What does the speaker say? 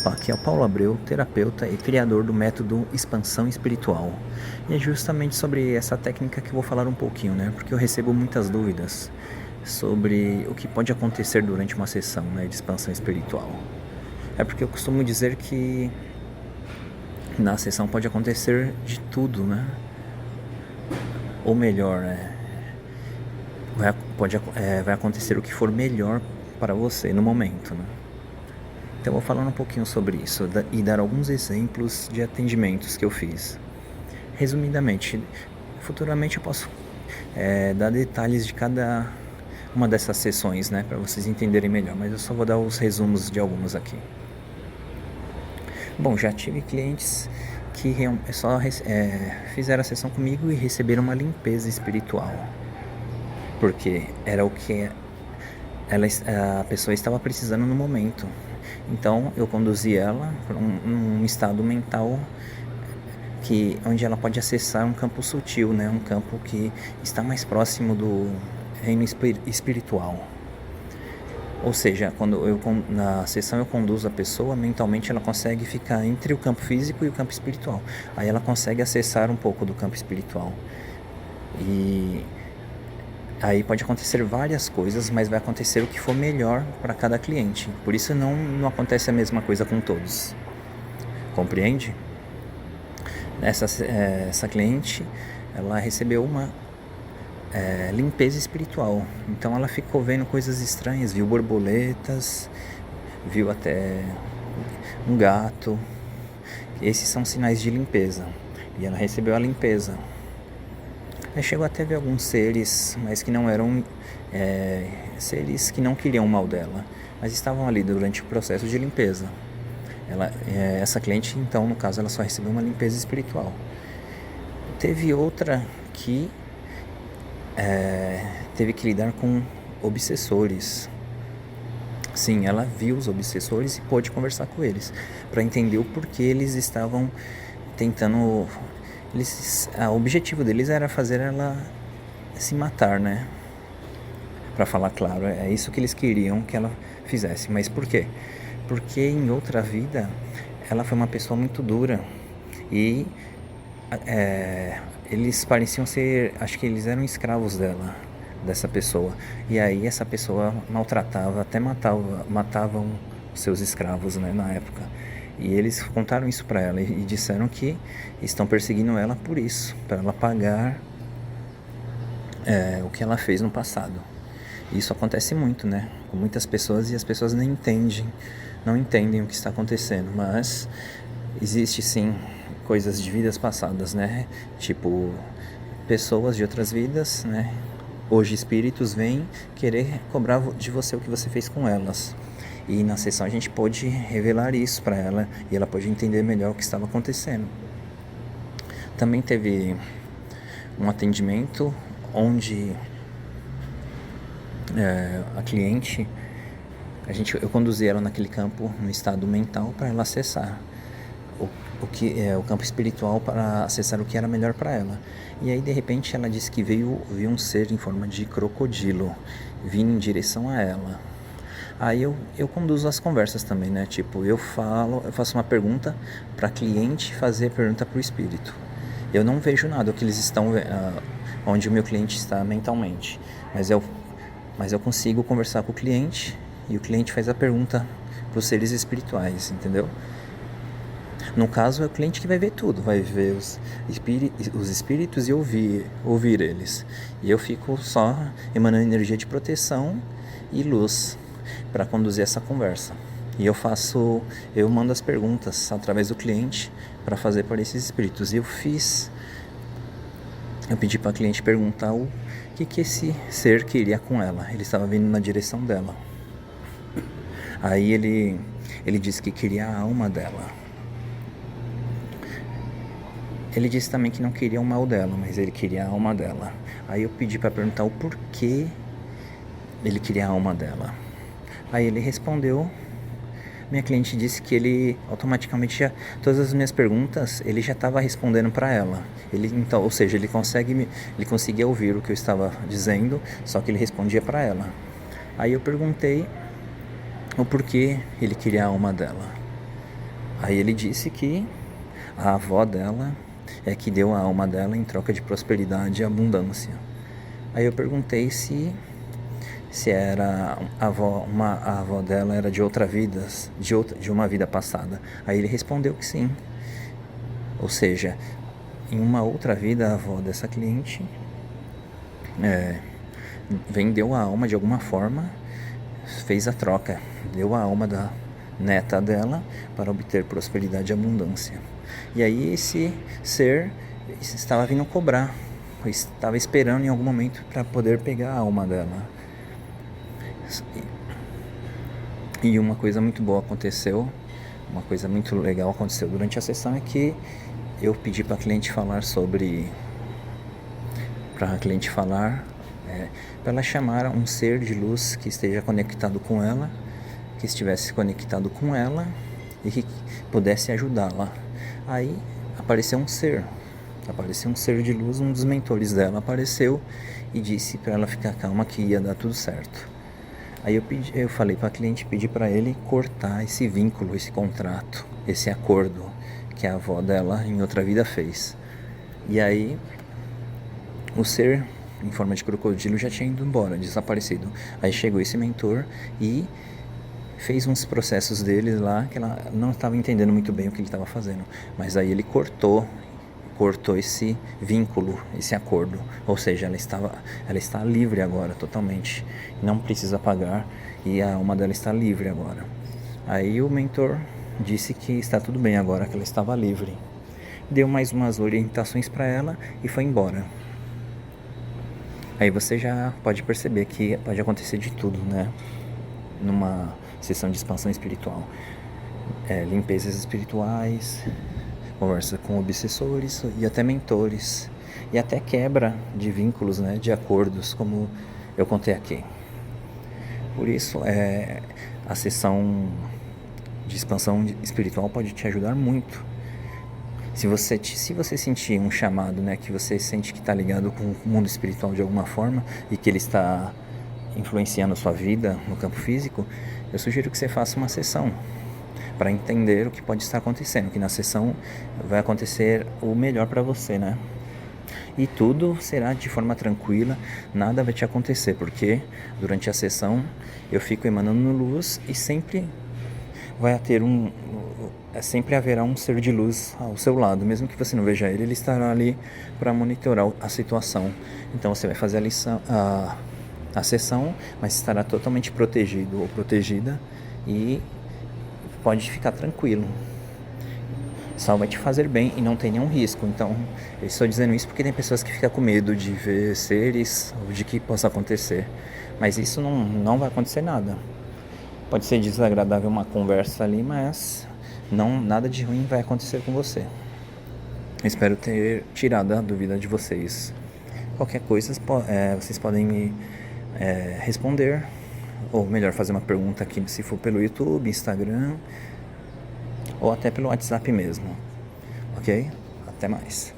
Aqui é o Paulo Abreu, terapeuta e criador do método Expansão Espiritual. E é justamente sobre essa técnica que eu vou falar um pouquinho, né? Porque eu recebo muitas dúvidas sobre o que pode acontecer durante uma sessão, né, de expansão espiritual. É porque eu costumo dizer que na sessão pode acontecer de tudo, né? Ou melhor, vai acontecer o que for melhor para você no momento, né? Então eu vou falar um pouquinho sobre isso e dar alguns exemplos de atendimentos que eu fiz. Resumidamente, futuramente eu posso dar detalhes de cada uma dessas sessões, né, para vocês entenderem melhor, mas eu só vou dar os resumos de alguns aqui. Bom, já tive clientes que só fizeram a sessão comigo e receberam uma limpeza espiritual, porque era o que a pessoa estava precisando no momento. Então eu conduzi ela para um estado mental onde ela pode acessar um campo sutil, né? Um campo que está mais próximo do reino espiritual. Ou seja, na sessão eu conduzo a pessoa, mentalmente ela consegue ficar entre o campo físico e o campo espiritual. Aí ela consegue acessar um pouco do campo espiritual. E aí pode acontecer várias coisas, mas vai acontecer o que for melhor para cada cliente. Por isso não acontece a mesma coisa com todos. Compreende? Essa cliente, ela recebeu uma limpeza espiritual. Então ela ficou vendo coisas estranhas, viu borboletas, viu até um gato. Esses são sinais de limpeza. E ela recebeu a limpeza. Aí chegou até a ver alguns seres, mas que não eram seres que não queriam o mal dela, mas estavam ali durante o processo de limpeza. Essa cliente, então, no caso, ela só recebeu uma limpeza espiritual. Teve outra que teve que lidar com obsessores. Sim, ela viu os obsessores e pôde conversar com eles para entender o porquê eles estavam tentando. O objetivo deles era fazer ela se matar, né? Para falar claro, é isso que eles queriam que ela fizesse. Mas por quê? Porque em outra vida ela foi uma pessoa muito dura e eles pareciam ser, acho que eles eram escravos dessa pessoa. E aí essa pessoa maltratava, até matavam seus escravos, né, na época. E eles contaram isso para ela e disseram que estão perseguindo ela por isso, para ela pagar o que ela fez no passado. Isso acontece muito, né? Com muitas pessoas, e as pessoas não entendem o que está acontecendo. Mas existe sim coisas de vidas passadas, né? Tipo, pessoas de outras vidas, né? Hoje espíritos vêm querer cobrar de você o que você fez com elas. E na sessão a gente pôde revelar isso para ela e ela pôde entender melhor o que estava acontecendo. Também teve um atendimento onde a cliente, eu conduzi ela naquele campo, no estado mental, para ela acessar o campo espiritual, para acessar o que era melhor para ela. E aí de repente ela disse que viu um ser em forma de crocodilo vindo em direção a ela. Aí eu conduzo as conversas também, né? Tipo, eu faço uma pergunta para a cliente fazer a pergunta para o espírito. Eu não vejo nada, o que eles estão onde o meu cliente está mentalmente, mas eu consigo conversar com o cliente e o cliente faz a pergunta para os seres espirituais, entendeu? No caso, é o cliente que vai ver tudo, vai ver os espíritos e ouvir eles. E eu fico só emanando energia de proteção e luz para conduzir essa conversa. E eu mando as perguntas através do cliente para fazer para esses espíritos. E eu pedi para a cliente perguntar o que esse ser queria com ela. Ele estava vindo na direção dela. Aí ele disse que queria a alma dela. Ele disse também que não queria o mal dela, mas ele queria a alma dela. Aí eu pedi para perguntar o porquê ele queria a alma dela. Aí ele respondeu. Minha cliente disse que ele automaticamente todas as minhas perguntas ele já estava respondendo para ela. Então, ou seja, ele conseguia ouvir o que eu estava dizendo, só que ele respondia para ela. Aí eu perguntei o porquê ele queria a alma dela. Aí ele disse que a avó dela é que deu a alma dela em troca de prosperidade e abundância. Aí eu perguntei se era a avó dela era de outra vida, de uma vida passada. Aí ele respondeu que sim. Ou seja, em uma outra vida a avó dessa cliente vendeu a alma de alguma forma, fez a troca, deu a alma da neta dela para obter prosperidade e abundância. E aí esse ser estava vindo cobrar, estava esperando em algum momento para poder pegar a alma dela. E uma coisa muito boa aconteceu, uma coisa muito legal aconteceu durante a sessão, é que eu pedi para a cliente falar para ela chamar um ser de luz que esteja conectado com ela, que estivesse conectado com ela e que pudesse ajudá-la. Aí apareceu um ser de luz, um dos mentores dela apareceu e disse para ela ficar calma que ia dar tudo certo. Aí eu falei para a cliente, pedi para ele cortar esse vínculo, esse contrato, esse acordo que a avó dela em outra vida fez. E aí o ser em forma de crocodilo já tinha ido embora, desaparecido. Aí chegou esse mentor e fez uns processos dele lá que ela não estava entendendo muito bem o que ele estava fazendo. Mas aí ele cortou esse vínculo, esse acordo. Ou seja, ela está livre agora totalmente. Não precisa pagar e a alma dela está livre agora. Aí o mentor disse que está tudo bem agora, que ela estava livre. Deu mais umas orientações para ela e foi embora. Aí você já pode perceber que pode acontecer de tudo, né? Numa sessão de expansão espiritual. Limpezas espirituais, conversa com obsessores e até mentores. E até quebra de vínculos, né? De acordos, como eu contei aqui. Por isso, a sessão de expansão espiritual pode te ajudar muito. Se você sentir um chamado, né, que você sente que está ligado com o mundo espiritual de alguma forma e que ele está influenciando a sua vida no campo físico, eu sugiro que você faça uma sessão para entender o que pode estar acontecendo, que na sessão vai acontecer o melhor para você, né? E tudo será de forma tranquila, nada vai te acontecer, porque durante a sessão eu fico emanando luz e sempre haverá um ser de luz ao seu lado. Mesmo que você não veja ele, ele estará ali para monitorar a situação. Então você vai fazer a sessão, mas estará totalmente protegido ou protegida e pode ficar tranquilo. Só vai te fazer bem e não tem nenhum risco. Então, eu estou dizendo isso porque tem pessoas que ficam com medo de ver seres ou de que possa acontecer. Mas isso não vai acontecer nada. Pode ser desagradável uma conversa ali, mas nada de ruim vai acontecer com você. Espero ter tirado a dúvida de vocês. Qualquer coisa, vocês podem me responder, ou melhor, fazer uma pergunta aqui, se for pelo YouTube, Instagram, ou até pelo WhatsApp mesmo. Ok? Até mais.